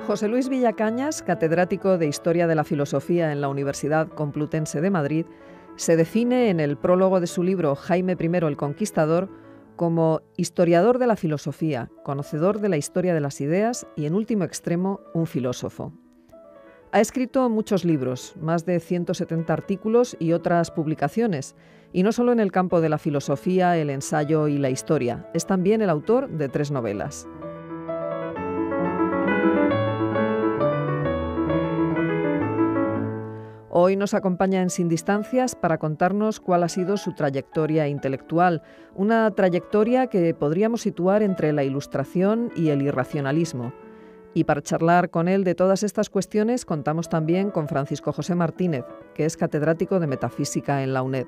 José Luis Villacañas, catedrático de Historia de la Filosofía en la Universidad Complutense de Madrid, se define en el prólogo de su libro Jaime I el Conquistador como historiador de la filosofía, conocedor de la historia de las ideas y, en último extremo, un filósofo. Ha escrito muchos libros, más de 170 artículos y otras publicaciones, y no solo en el campo de la filosofía, el ensayo y la historia, es también el autor de 3 novelas. Hoy nos acompaña en Sin Distancias para contarnos cuál ha sido su trayectoria intelectual, una trayectoria que podríamos situar entre la Ilustración y el irracionalismo. Y para charlar con él de todas estas cuestiones contamos también con Francisco José Martínez, que es catedrático de Metafísica en la UNED.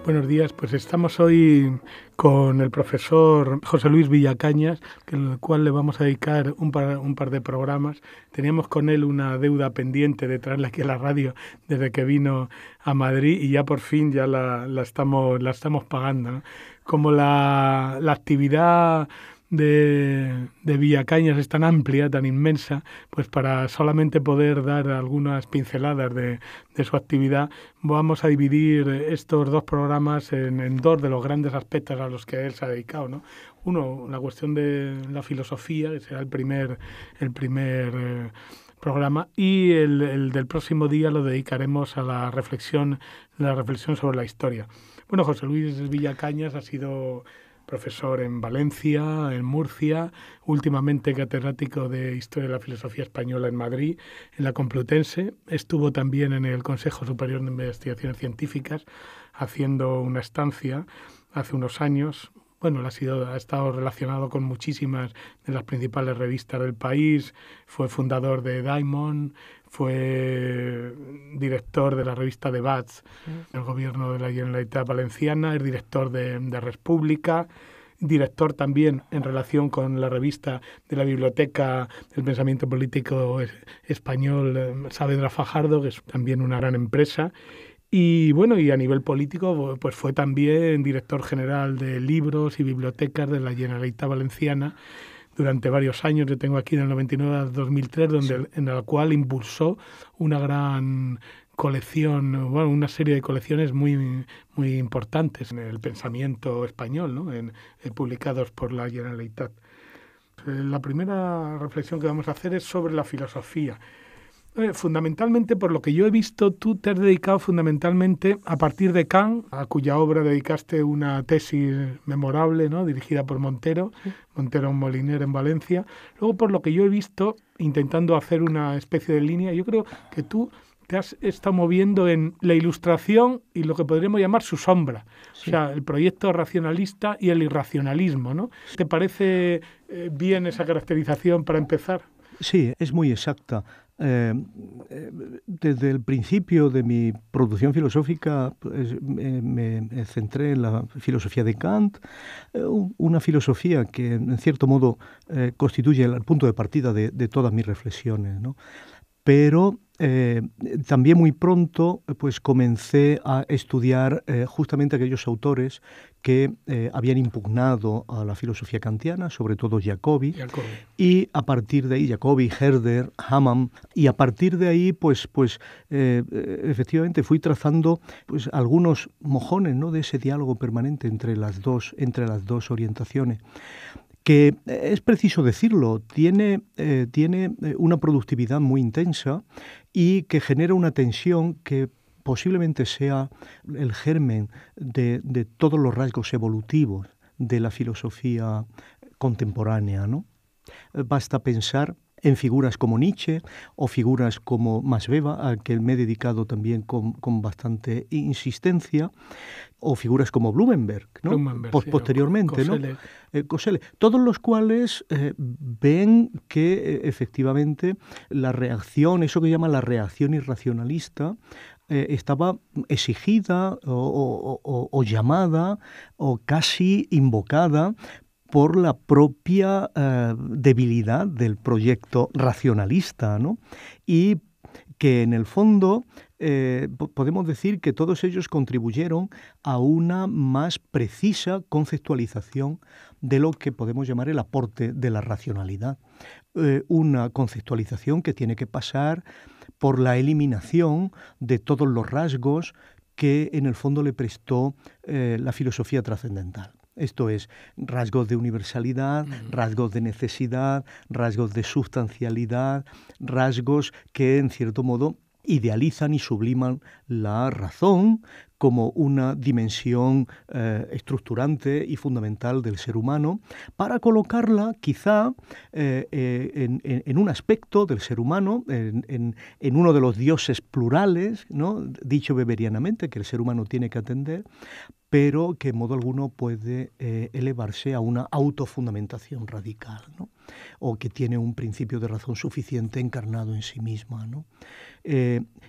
Buenos días, pues estamos hoy con el profesor José Luis Villacañas, el cual le vamos a dedicar un par de programas. Teníamos con él una deuda pendiente de traerle aquí a la radio desde que vino a Madrid y ya por fin ya la estamos pagando, ¿no? Como la actividad de Villacañas es tan amplia, tan inmensa, pues para solamente poder dar algunas pinceladas de su actividad, vamos a dividir estos 2 programas en 2 de los grandes aspectos a los que él se ha dedicado, ¿no? Uno, la cuestión de la filosofía, que será el primer programa, y el del próximo día lo dedicaremos a la reflexión sobre la historia. Bueno, José Luis Villacañas ha sido profesor en Valencia, en Murcia, últimamente catedrático de Historia de la Filosofía Española en Madrid, en la Complutense. Estuvo también en el Consejo Superior de Investigaciones Científicas haciendo una estancia hace unos años. Bueno, ha estado relacionado con muchísimas de las principales revistas del país, fue fundador de Diamond, fue director de la revista Debats del gobierno de la Generalitat Valenciana, es director de República, director también en relación con la revista de la Biblioteca del Pensamiento Político Español, Saavedra Fajardo, que es también una gran empresa. Y bueno, y a nivel político, pues fue también director general de libros y bibliotecas de la Generalitat Valenciana durante varios años. Yo tengo aquí del 99 al 2003, en la cual impulsó una gran colección, bueno, una serie de colecciones muy, muy importantes en el pensamiento español, ¿no? Publicados por la Generalitat. La primera reflexión que vamos a hacer es sobre la filosofía. Fundamentalmente, por lo que yo he visto, tú te has dedicado fundamentalmente a partir de Kant, a cuya obra dedicaste una tesis memorable, ¿no? Dirigida por Montero Moliner en Valencia. Luego, por lo que yo he visto, intentando hacer una especie de línea, yo creo que tú te has estado moviendo en la Ilustración y lo que podríamos llamar su sombra, sí. O sea, el proyecto racionalista y el irracionalismo, ¿no? ¿Te parece bien esa caracterización para empezar? Sí, es muy exacta. Desde el principio de mi producción filosófica pues, me centré en la filosofía de Kant, una filosofía que en cierto modo constituye el punto de partida de todas mis reflexiones, ¿no? Pero también muy pronto pues comencé a estudiar justamente aquellos autores que habían impugnado a la filosofía kantiana, sobre todo Jacobi. Y a partir de ahí, Jacobi, Herder, Hamann, y a partir de ahí pues efectivamente fui trazando pues algunos mojones, ¿no? De ese diálogo permanente entre las dos orientaciones, que es preciso decirlo, tiene una productividad muy intensa y que genera una tensión que posiblemente sea el germen de todos los rasgos evolutivos de la filosofía contemporánea, ¿no? Basta pensar en figuras como Nietzsche o figuras como Max Weber, al que me he dedicado también con bastante insistencia, o figuras como Blumenberg, ¿no? Posteriormente, ¿no? Cosellet, todos los cuales ven que efectivamente la reacción, eso que llama la reacción irracionalista, estaba exigida o llamada o casi invocada por la propia debilidad del proyecto racionalista, ¿no? Y que en el fondo podemos decir que todos ellos contribuyeron a una más precisa conceptualización de lo que podemos llamar el aporte de la racionalidad. Una conceptualización que tiene que pasar por la eliminación de todos los rasgos que en el fondo le prestó la filosofía trascendental. Esto es, rasgos de universalidad, rasgos de necesidad, rasgos de sustancialidad, rasgos que en cierto modo idealizan y subliman la razón como una dimensión estructurante y fundamental del ser humano, para colocarla quizá en un aspecto del ser humano, en uno de los dioses plurales, ¿no?, dicho weberianamente, que el ser humano tiene que atender, pero que en modo alguno puede elevarse a una autofundamentación radical, ¿no?, o que tiene un principio de razón suficiente encarnado en sí misma, ¿no?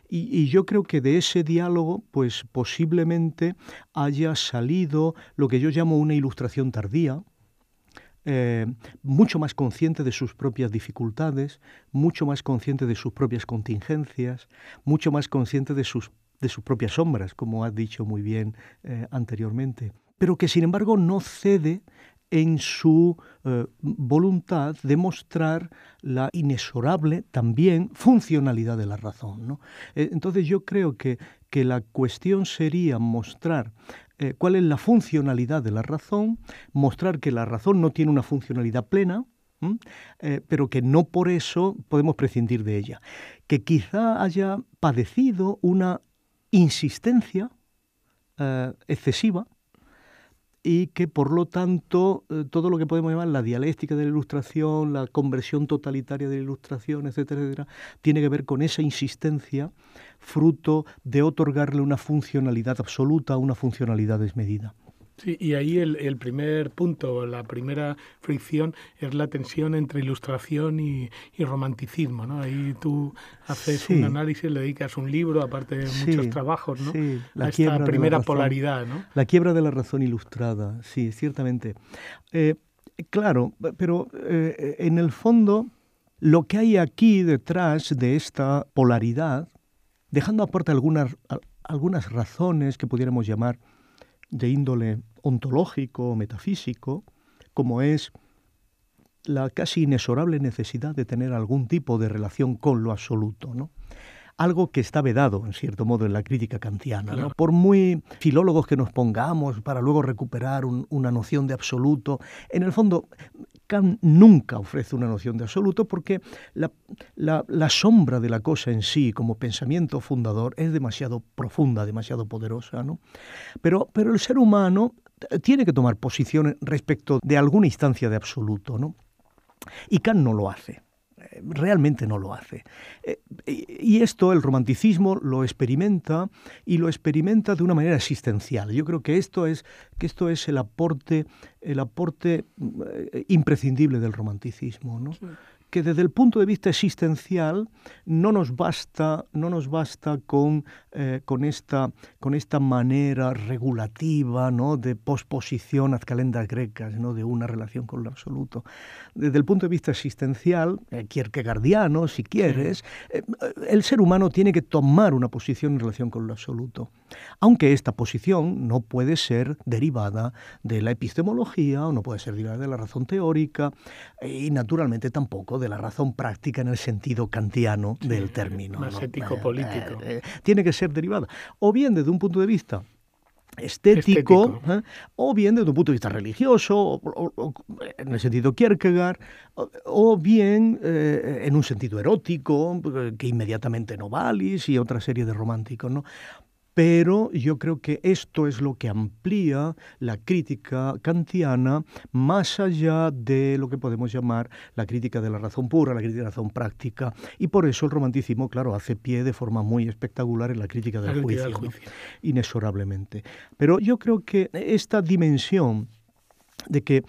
Y yo creo que de ese diálogo, pues posiblemente haya salido lo que yo llamo una ilustración tardía, mucho más consciente de sus propias dificultades, mucho más consciente de sus propias contingencias, mucho más consciente de sus propias sombras, como has dicho muy bien anteriormente, pero que sin embargo no cede en su voluntad de mostrar la inexorable también funcionalidad de la razón, ¿no? Entonces yo creo que la cuestión sería mostrar cuál es la funcionalidad de la razón, mostrar que la razón no tiene una funcionalidad plena, pero que no por eso podemos prescindir de ella, que quizá haya padecido una insistencia excesiva, y que por lo tanto todo lo que podemos llamar la dialéctica de la Ilustración, la conversión totalitaria de la Ilustración, etcétera, etcétera, tiene que ver con esa insistencia fruto de otorgarle una funcionalidad absoluta, una funcionalidad desmedida. Sí, y ahí el primer punto, la primera fricción es la tensión entre ilustración y romanticismo, ¿no? Ahí tú haces un análisis, le dedicas un libro, aparte de muchos trabajos, ¿no? Sí, a esta primera polaridad, ¿no? La quiebra de la razón ilustrada, sí, ciertamente. Claro, pero en el fondo lo que hay aquí detrás de esta polaridad, dejando aparte algunas razones que pudiéramos llamar de índole ontológico o metafísico, como es la casi inexorable necesidad de tener algún tipo de relación con lo absoluto, ¿no? Algo que está vedado, en cierto modo, en la crítica kantiana, ¿no? Por muy filólogos que nos pongamos para luego recuperar una noción de absoluto, en el fondo Kant nunca ofrece una noción de absoluto porque la sombra de la cosa en sí, como pensamiento fundador, es demasiado profunda, demasiado poderosa, ¿no? Pero el ser humano tiene que tomar posición respecto de alguna instancia de absoluto, ¿no? Y Kant no lo hace. Realmente no lo hace. Y esto el romanticismo lo experimenta, y lo experimenta de una manera existencial. Yo creo que esto es el aporte imprescindible del romanticismo, ¿no? Sí. Que desde el punto de vista existencial no nos basta con esta manera regulativa, ¿no?, de posposición ad calendas grecas, ¿no?, de una relación con lo absoluto. Desde el punto de vista existencial, kierkegaardiano, si quieres, el ser humano tiene que tomar una posición en relación con lo absoluto, aunque esta posición no puede ser derivada de la epistemología o no puede ser derivada de la razón teórica y naturalmente tampoco de la razón práctica en el sentido kantiano del término, más ¿no? ético-político. Tiene que ser derivada o bien desde un punto de vista estético. O bien desde un punto de vista religioso, o en el sentido Kierkegaard, o bien en un sentido erótico, que inmediatamente Novalis y otra serie de románticos, ¿no? Pero yo creo que esto es lo que amplía la crítica kantiana más allá de lo que podemos llamar la crítica de la razón pura, la crítica de la razón práctica, y por eso el romanticismo, claro, hace pie de forma muy espectacular en la crítica del juicio, ¿no? Inexorablemente. Pero yo creo que esta dimensión de que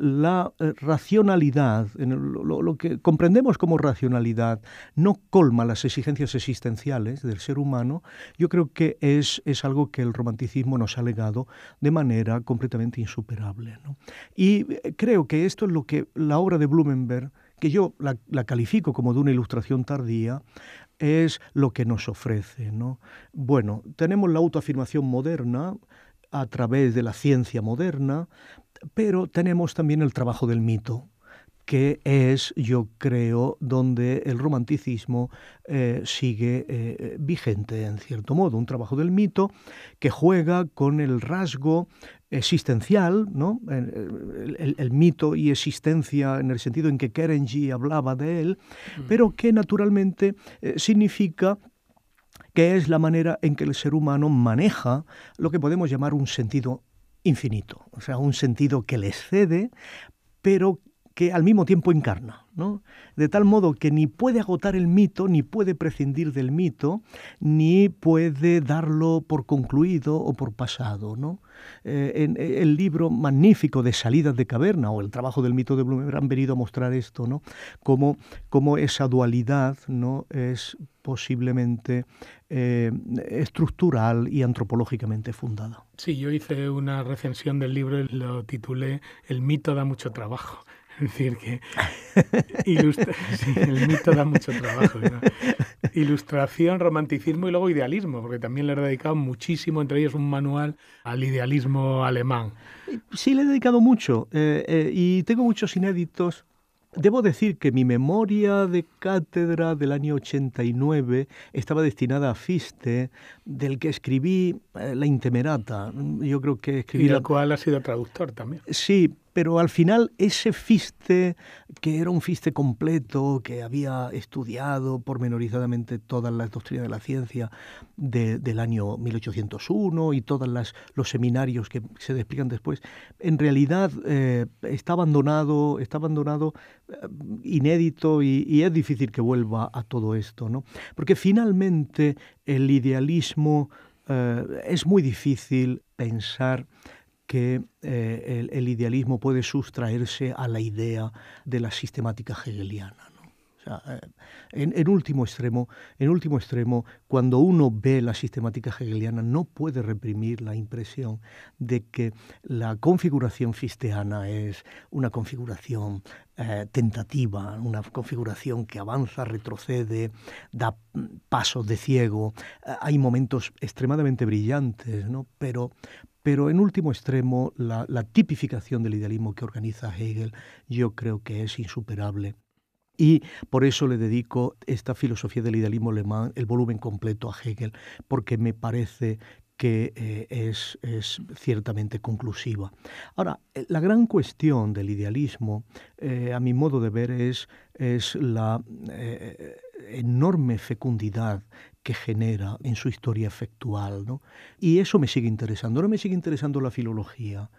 la racionalidad, lo que comprendemos como racionalidad, no colma las exigencias existenciales del ser humano, yo creo que es algo que el romanticismo nos ha legado de manera completamente insuperable, ¿no? Y creo que esto es lo que la obra de Blumenberg, que yo la califico como de una ilustración tardía, es lo que nos ofrece, ¿no? Bueno, tenemos la autoafirmación moderna a través de la ciencia moderna, pero tenemos también el trabajo del mito, que es, yo creo, donde el romanticismo sigue vigente, en cierto modo. Un trabajo del mito que juega con el rasgo existencial, ¿no? El mito y existencia en el sentido en que Kerenji hablaba de él, pero que naturalmente significa que es la manera en que el ser humano maneja lo que podemos llamar un sentido infinito, o sea, un sentido que le excede, pero que al mismo tiempo encarna, ¿no? De tal modo que ni puede agotar el mito, ni puede prescindir del mito, ni puede darlo por concluido o por pasado, ¿no? En el libro magnífico de Salidas de caverna o el trabajo del mito de Blumer han venido a mostrar esto, ¿no? Cómo esa dualidad, ¿no?, es posiblemente estructural y antropológicamente fundada. Sí, yo hice una recensión del libro y lo titulé El mito da mucho trabajo. Es decir, que sí, el mito da mucho trabajo, ¿no? Ilustración, romanticismo y luego idealismo, porque también le he dedicado muchísimo, entre ellos un manual al idealismo alemán. Sí, le he dedicado mucho y tengo muchos inéditos. Debo decir que mi memoria de cátedra del año 89 estaba destinada a Fichte, del que escribí La Intemerata. Yo creo que escribí... Y del cual ha sido traductor también. Sí, pero al final ese Fichte, que era un Fichte completo, que había estudiado pormenorizadamente todas las doctrinas de la ciencia del año 1801 y todos los seminarios que se explican después, en realidad está abandonado, inédito y es difícil que vuelva a todo esto, ¿no? Porque finalmente el idealismo es muy difícil pensar que el idealismo puede sustraerse a la idea de la sistemática hegeliana, ¿no? O sea, en último extremo, cuando uno ve la sistemática hegeliana, no puede reprimir la impresión de que la configuración fichtiana es una configuración tentativa, una configuración que avanza, retrocede, da pasos de ciego. Hay momentos extremadamente brillantes, ¿no? Pero en último extremo, la tipificación del idealismo que organiza Hegel yo creo que es insuperable. Y por eso le dedico esta filosofía del idealismo alemán, el volumen completo a Hegel, porque me parece que es ciertamente conclusiva. Ahora, la gran cuestión del idealismo, a mi modo de ver, es la enorme fecundidad que genera en su historia efectual, ¿no? Y eso me sigue interesando. Ahora me sigue interesando la filología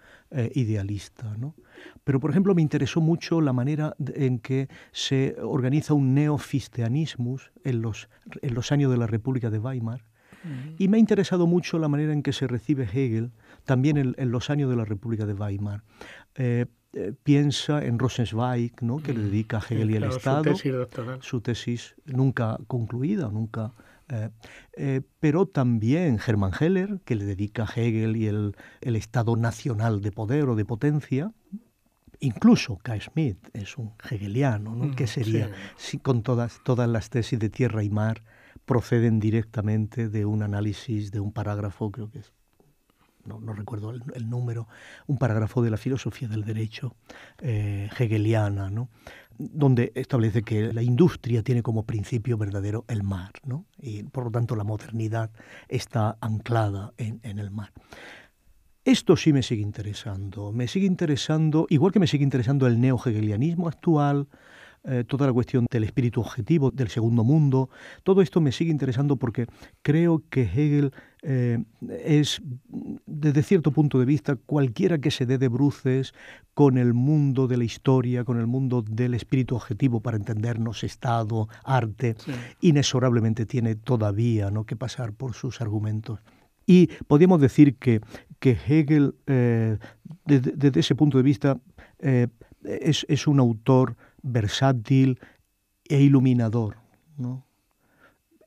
idealista, ¿no? Pero, por ejemplo, me interesó mucho la manera en que se organiza un neofichtianismus en los años de la República de Weimar. Y me ha interesado mucho la manera en que se recibe Hegel también en los años de la República de Weimar. Piensa en Rosenzweig, ¿no?, que le dedica a Hegel y el Estado. Su tesis doctoral. Su tesis nunca concluida, pero también Hermann Heller, que le dedica a Hegel y el Estado nacional de poder o de potencia. Incluso K. Schmitt es un hegeliano, ¿no? Que sería, sí, con todas las tesis de Tierra y Mar proceden directamente de un análisis de un parágrafo, creo que es, no recuerdo el número, un parágrafo de la filosofía del derecho hegeliana, ¿no?, donde establece que la industria tiene como principio verdadero el mar, ¿no?, y por lo tanto la modernidad está anclada en el mar. Esto sí me sigue interesando, igual que me sigue interesando el neo-hegelianismo actual, toda la cuestión del espíritu objetivo, del segundo mundo. Todo esto me sigue interesando porque creo que Hegel es, desde cierto punto de vista, cualquiera que se dé de bruces con el mundo de la historia, con el mundo del espíritu objetivo, para entendernos, Estado, arte, sí, inexorablemente tiene todavía, ¿no?, que pasar por sus argumentos. Y podríamos decir que Hegel, desde ese punto de vista, es un autor versátil e iluminador, ¿no?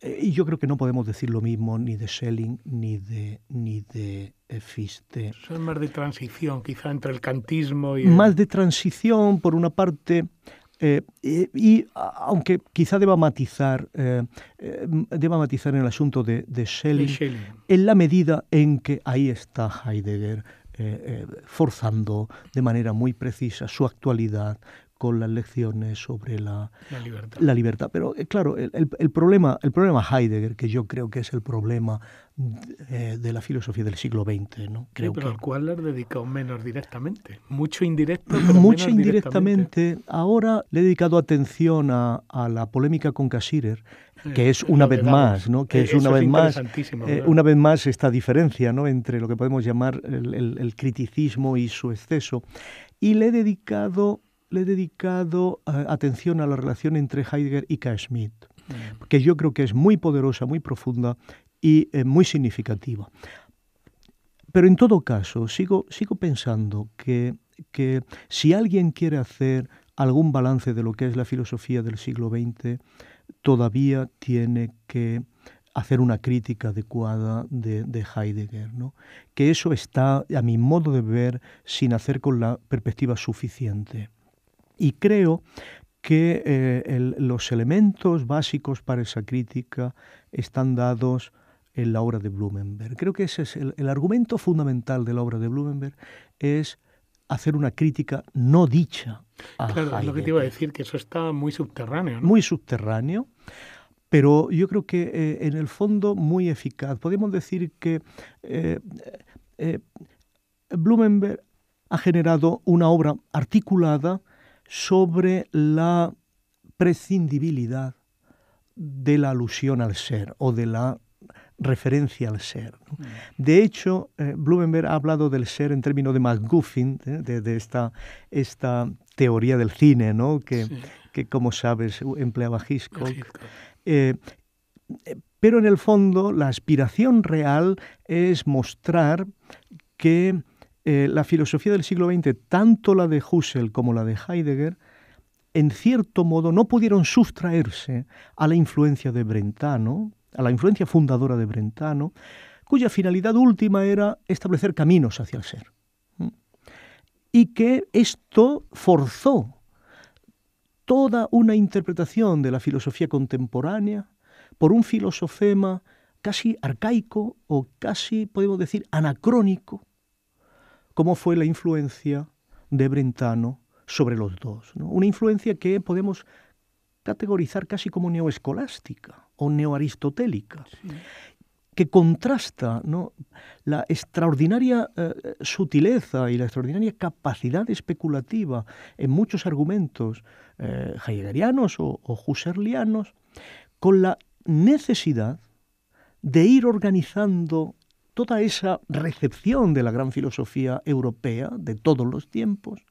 Y yo creo que no podemos decir lo mismo ni de Schelling ni de Fichte. Eso es más de transición, quizá entre el kantismo y... Más de transición, por una parte, Aunque quizá deba matizar en el asunto de Schelling, en la medida en que ahí está Heidegger forzando de manera muy precisa su actualidad con las lecciones sobre la libertad. Pero claro, el problema Heidegger, que yo creo que es el problema de la filosofía del siglo XX, ¿no? Creo pero al cual le has dedicado menos directamente. Mucho indirecto, pero mucho menos indirectamente. Ahora le he dedicado atención a la polémica con Cassirer, que es una vez más, ¿no? Que es una vez más esta diferencia, ¿no? Entre lo que podemos llamar el criticismo y su exceso. Y le he dedicado atención a la relación entre Heidegger y Carl Schmitt, que yo creo que es muy poderosa, muy profunda y muy significativa. Pero en todo caso, sigo pensando que si alguien quiere hacer algún balance de lo que es la filosofía del siglo XX, todavía tiene que hacer una crítica adecuada de Heidegger, ¿no? Que eso está, a mi modo de ver, sin hacer con la perspectiva suficiente. Y creo que los elementos básicos para esa crítica están dados en la obra de Blumenberg. Creo que ese es el argumento fundamental de la obra de Blumenberg, es hacer una crítica no dicha a Heidegger. Es lo que te iba a decir, que eso está muy subterráneo, ¿no? Muy subterráneo, pero yo creo que en el fondo muy eficaz. Podemos decir que Blumenberg ha generado una obra articulada sobre la prescindibilidad de la alusión al ser o de la referencia al ser, ¿no? De hecho, Blumenberg ha hablado del ser en términos de MacGuffin, de esta teoría del cine, ¿no? Que como sabes, empleaba Hitchcock. Pero en el fondo, la aspiración real es mostrar que la filosofía del siglo XX, tanto la de Husserl como la de Heidegger, en cierto modo no pudieron sustraerse a la influencia de Brentano, a la influencia fundadora de Brentano, cuya finalidad última era establecer caminos hacia el ser. Y que esto forzó toda una interpretación de la filosofía contemporánea por un filosofema casi arcaico o casi, podemos decir, anacrónico, como fue la influencia de Brentano sobre los dos, ¿no? Una influencia que podemos categorizar casi como neoescolástica o neoaristotélica, que contrasta, ¿no?, la extraordinaria sutileza y la extraordinaria capacidad especulativa en muchos argumentos heideggerianos o husserlianos con la necesidad de ir organizando toda esa recepción de la gran filosofía europea de todos los tiempos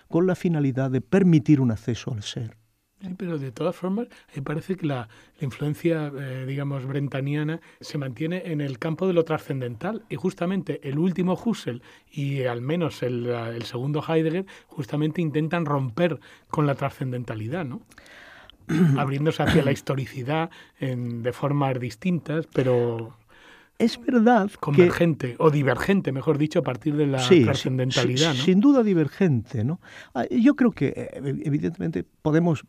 con la finalidad de permitir un acceso al ser. Sí, pero de todas formas, me parece que la influencia, digamos, brentaniana se mantiene en el campo de lo trascendental. Y justamente el último Husserl y al menos el segundo Heidegger justamente intentan romper con la trascendentalidad, ¿no? Abriéndose hacia la historicidad de formas distintas, pero... Es verdad convergente o divergente, mejor dicho, a partir de la trascendentalidad, ¿no? Sin duda divergente, ¿no? Yo creo que evidentemente podemos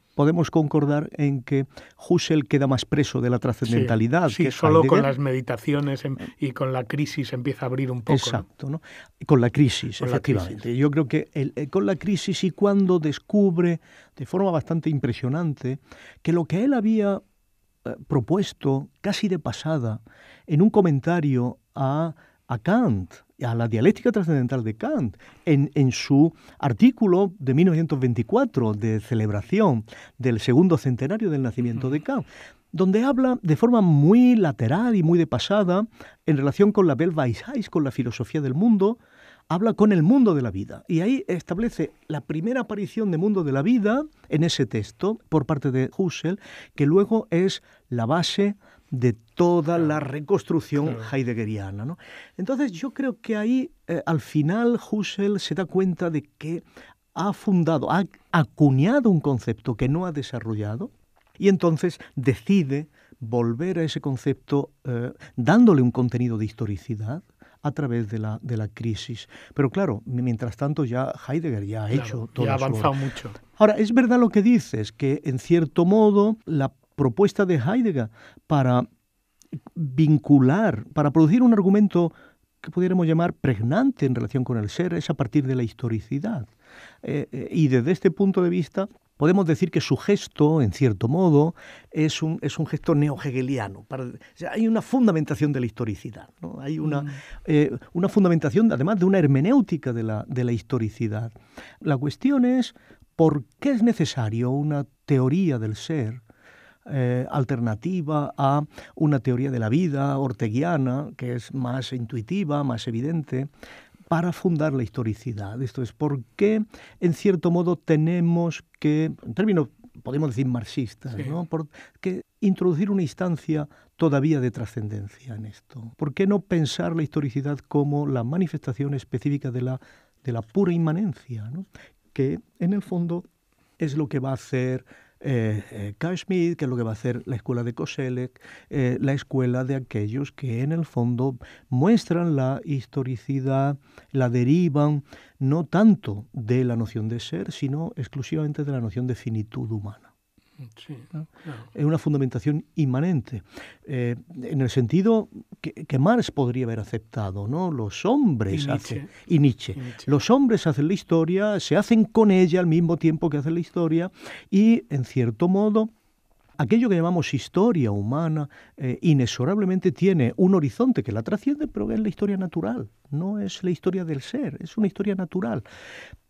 concordar en que Husserl queda más preso de la trascendentalidad. Sí, que solo Heidegger. Con las meditaciones y con la crisis empieza a abrir un poco. Exacto, ¿no? Con la crisis, efectivamente. Yo creo que con la crisis y cuando descubre de forma bastante impresionante que lo que él había propuesto casi de pasada en un comentario a Kant, a la dialéctica trascendental de Kant, en su artículo de 1924 de celebración del segundo centenario del nacimiento de Kant, donde habla de forma muy lateral y muy de pasada en relación con la Weltweisheit, con la filosofía del mundo, habla con el mundo de la vida. Y ahí establece la primera aparición de mundo de la vida en ese texto por parte de Husserl, que luego es la base de toda la reconstrucción heideggeriana, ¿no? Entonces yo creo que ahí al final Husserl se da cuenta de que ha acuñado un concepto que no ha desarrollado y entonces decide volver a ese concepto dándole un contenido de historicidad, a través de la crisis. Pero claro, mientras tanto ya Heidegger ya ha hecho todo. Ya ha avanzado obra. mucho. Ahora, es verdad lo que dices, que en cierto modo la propuesta de Heidegger para vincular, para producir un argumento que pudiéramos llamar pregnante en relación con el ser, es a partir de la historicidad. Y desde este punto de vista podemos decir que su gesto, en cierto modo, es un gesto neo-hegeliano. O sea, hay una fundamentación de la historicidad, ¿no? Hay una fundamentación, además, de una hermenéutica de la historicidad. La cuestión es por qué es necesario una teoría del ser alternativa a una teoría de la vida orteguiana, que es más intuitiva, más evidente, para fundar la historicidad. Esto es, ¿por qué, en cierto modo, tenemos que, en términos, podemos decir, marxistas, ¿no? ¿Por qué introducir una instancia todavía de trascendencia en esto? ¿Por qué no pensar la historicidad como la manifestación específica de la pura inmanencia, ¿no? Que, en el fondo, es lo que va a hacer Carl Schmitt, que es lo que va a hacer la escuela de Koselleck, la escuela de aquellos que en el fondo muestran la historicidad, la derivan no tanto de la noción de ser, sino exclusivamente de la noción de finitud humana. Sí, ¿no? Claro. Es una fundamentación inmanente, en el sentido que Marx podría haber aceptado, ¿no? Los hombres y Nietzsche. Los hombres hacen la historia, se hacen con ella al mismo tiempo que hacen la historia, y en cierto modo aquello que llamamos historia humana inexorablemente tiene un horizonte que la trasciende, pero es la historia natural, no es la historia del ser, es una historia natural.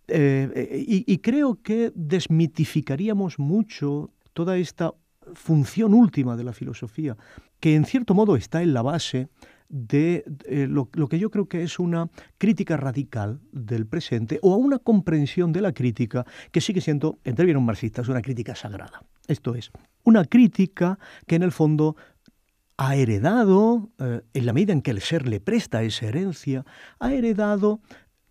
Y creo que desmitificaríamos mucho toda esta función última de la filosofía, que en cierto modo está en la base de lo que yo creo que es una crítica radical del presente, o a una comprensión de la crítica que sigue siendo, en términos marxistas, una crítica sagrada. Esto es, una crítica que en el fondo ha heredado, en la medida en que el ser le presta esa herencia, ha heredado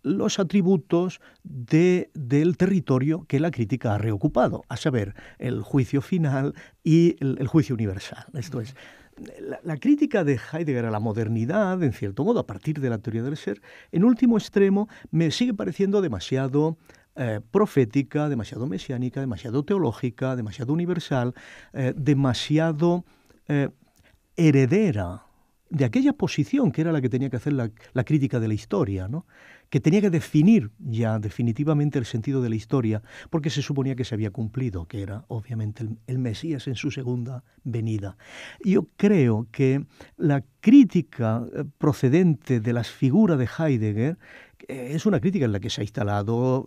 los atributos del territorio que la crítica ha reocupado, a saber, el juicio final y el juicio universal. Esto es, la crítica de Heidegger a la modernidad, en cierto modo, a partir de la teoría del ser, en último extremo, me sigue pareciendo demasiado profética, demasiado mesiánica, demasiado teológica, demasiado universal, demasiado heredera de aquella posición que era la que tenía que hacer la crítica de la historia, ¿no? Que tenía que definir ya definitivamente el sentido de la historia, porque se suponía que se había cumplido, que era obviamente el Mesías en su segunda venida. Yo creo que la crítica procedente de las figuras de Heidegger es una crítica en la que se ha instalado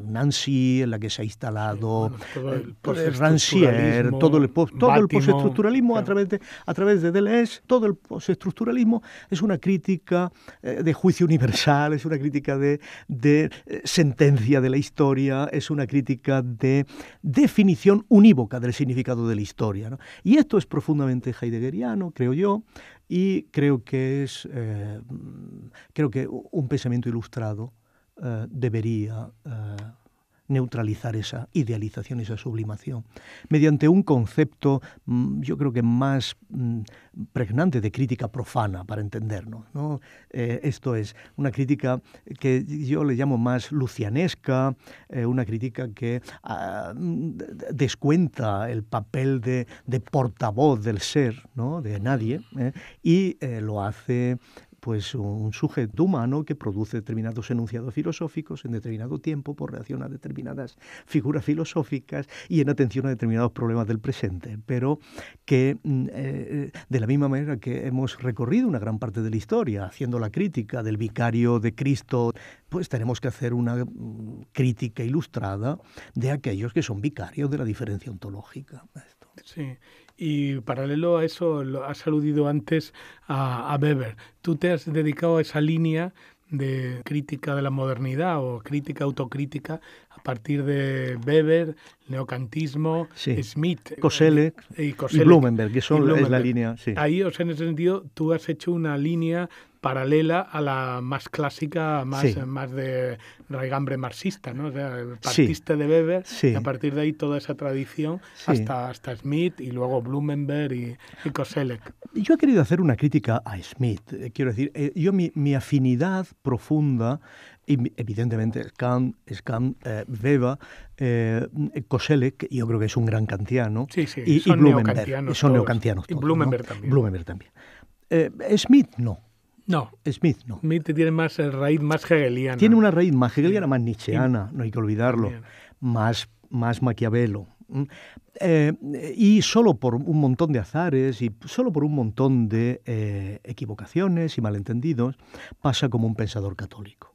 Nancy, en la que se ha instalado Rancière, todo el postestructuralismo a través de Deleuze. Todo el postestructuralismo es una crítica de juicio universal, es una crítica de sentencia de la historia, es una crítica de definición unívoca del significado de la historia, ¿no? Y esto es profundamente heideggeriano, creo yo, y creo que un pensamiento ilustrado debería neutralizar esa idealización, esa sublimación, mediante un concepto, yo creo que más pregnante de crítica profana, para entendernos, ¿no? Esto es, una crítica que yo le llamo más lucianesca, una crítica que descuenta el papel de portavoz del ser, ¿no? De nadie, y lo hace pues un sujeto humano que produce determinados enunciados filosóficos en determinado tiempo por reacción a determinadas figuras filosóficas y en atención a determinados problemas del presente, pero que de la misma manera que hemos recorrido una gran parte de la historia haciendo la crítica del vicario de Cristo, pues tenemos que hacer una crítica ilustrada de aquellos que son vicarios de la diferencia ontológica. Sí. Y paralelo a eso, has aludido antes a Weber. Tú te has dedicado a esa línea de crítica de la modernidad o crítica autocrítica a partir de Weber, neocantismo, sí. Schmitt, Koselleck y Blumenberg, que es la línea. Sí. Ahí, o sea, en ese sentido, tú has hecho una línea paralela a la más clásica, más, Sí. más de raigambre marxista, ¿no? O sea, partiste de Weber Sí. y a partir de ahí toda esa tradición Sí. hasta Smith y luego Blumenberg y Koselleck. Yo he querido hacer una crítica a Smith. Quiero decir, yo mi afinidad profunda, y evidentemente Kant, Weber, Koselleck, yo creo que es un gran kantiano, Sí, sí, y son Blumenberg, neokantianos son todos. neokantianos Y todos, Blumenberg ¿no? también. Blumenberg también. Smith no. No, Smith no. Smith tiene más raíz más hegeliana. Tiene una raíz más hegeliana, más nietzscheana, no hay que olvidarlo, También. más Maquiavelo. Y solo por un montón de azares y solo por un montón de equivocaciones y malentendidos pasa como un pensador católico.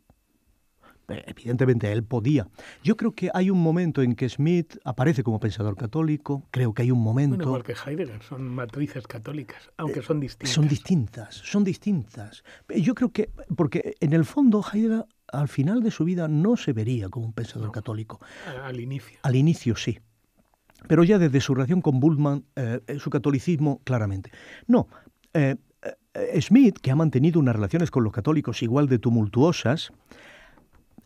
Evidentemente él podía. Yo creo que hay un momento en que Smith aparece como pensador católico, creo que hay un momento... Bueno, igual que Heidegger, son matrices católicas, aunque son distintas. Son distintas. Yo creo que, porque en el fondo Heidegger al final de su vida no se vería como un pensador católico. Al inicio. Al inicio sí, pero ya desde su relación con Bultmann, su catolicismo claramente. No, Smith, que ha mantenido unas relaciones con los católicos igual de tumultuosas,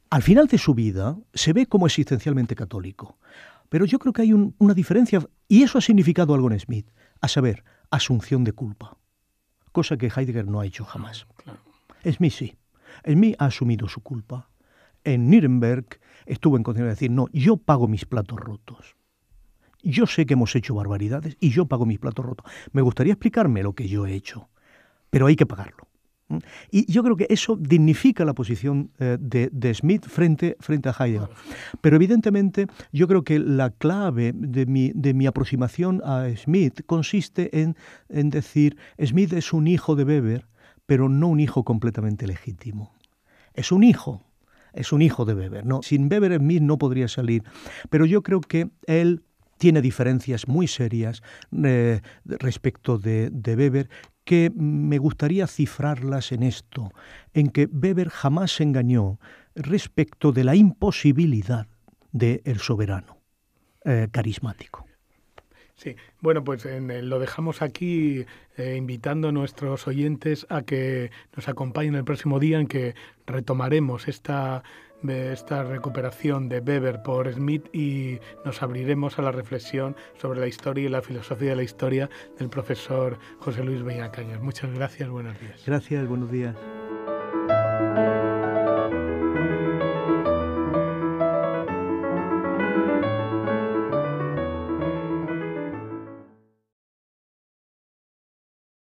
al final de su vida se ve como existencialmente católico. Pero yo creo que hay una diferencia, y eso ha significado algo en Smith, a saber, asunción de culpa, cosa que Heidegger no ha hecho jamás. Claro. Smith sí. Smith ha asumido su culpa. En Nuremberg estuvo en condición de decir, no, yo pago mis platos rotos. Yo sé que hemos hecho barbaridades y yo pago mis platos rotos. Me gustaría explicarme lo que yo he hecho, pero hay que pagarlo. Y yo creo que eso dignifica la posición de Smith frente a Heidegger. Pero evidentemente yo creo que la clave de mi aproximación a Smith consiste en decir, Smith es un hijo de Weber, pero no un hijo completamente legítimo. Es un hijo de Weber, ¿no? Sin Weber Smith no podría salir. Pero yo creo que él tiene diferencias muy serias respecto de Weber, que me gustaría cifrarlas en esto, en que Weber jamás se engañó respecto de la imposibilidad del soberano carismático. Sí, bueno, pues lo dejamos aquí invitando a nuestros oyentes a que nos acompañen el próximo día en que retomaremos esta recuperación de Weber por Smith y nos abriremos a la reflexión sobre la historia y la filosofía de la historia del profesor José Luis Bellacañas. Muchas gracias, buenos días. Gracias, buenos días.